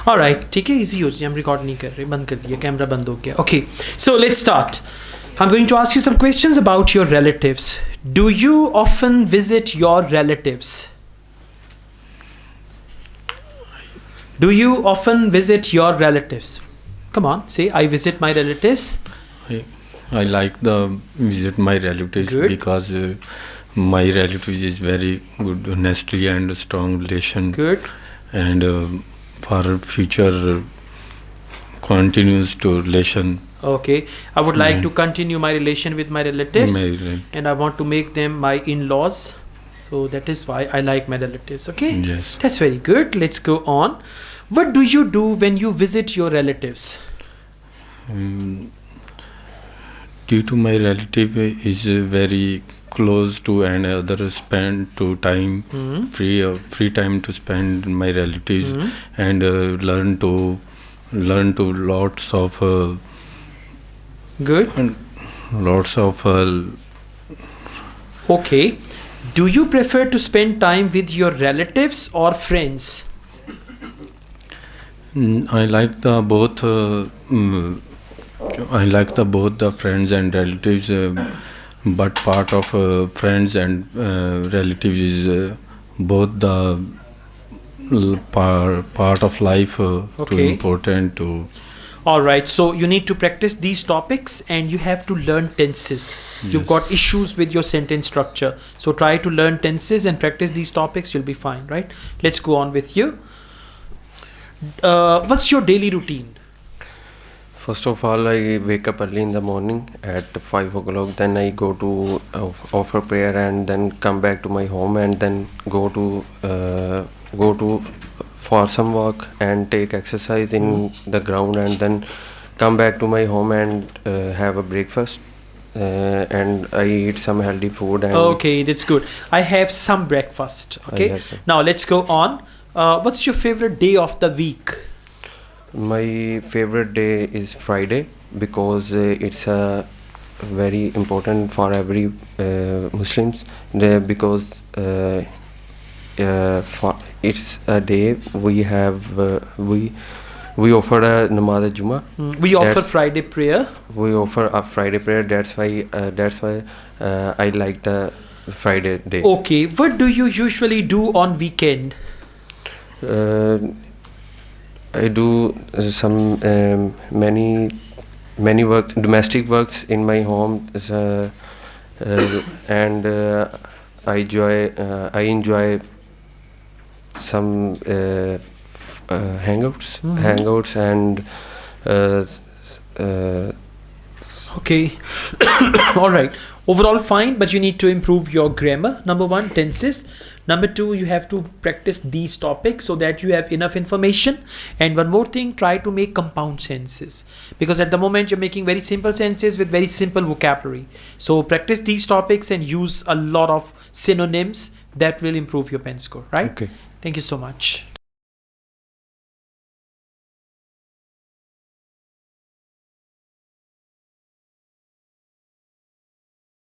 Alright, ठीक है, easy हो जाए, हम record नहीं कर रहे, बंद कर दिया, कैमरा बंद हो गया. Okay, so let's start. I'm going to ask you some questions about your relatives. Do you often visit your relatives? Do you often visit your relatives? Come on, say, I visit my relatives. I like the visit my relatives. Good. Because my relatives is very good, honesty and strong relation. Good. And for future continues to relation. Okay, I would like to continue my relation with my relatives, and I want to make them my in-laws. So that is why I like my relatives. Okay. Yes. That's very good. Let's go on. What do you do when you visit your relatives? Due to my relative is very close to and other spend to time free time to spend my relatives and learn to lots of good and lots of okay. Do you prefer to spend time with your relatives or friends? I like the both. I like the both the friends and relatives, but part of friends and relatives is both the part of life too important to. All right, so you need to practice these topics and you have to learn tenses. Yes. You've got issues with your sentence structure, so try to learn tenses and practice these topics. You'll be fine, right? Let's go on with you. What's your daily routine? First of all, I wake up early in the morning at 5 o'clock. Then I go to offer prayer and then come back to my home and then go to for some walk and take exercise in the ground and then come back to my home and have a breakfast and I eat some healthy food. And okay, that's good. I have some breakfast. Okay. Now let's go on. What's your favorite day of the week? My favorite day is Friday because it's a very important for every Muslims because it's a day we have we offer a namaz Juma. We offer Friday prayer. We offer a Friday prayer. That's why I like the Friday day. Okay, what do you usually do on weekend? I do some many works, domestic works in my home, and I enjoy some hangouts and okay. All right, overall fine, but you need to improve your grammar. Number 1, tenses. Number 2, you have to practice these topics so that you have enough information. And one more thing, try to make compound sentences, because at the moment you're making very simple sentences with very simple vocabulary. So practice these topics and use a lot of synonyms. That will improve your pen score, right? Okay. Thank you so much.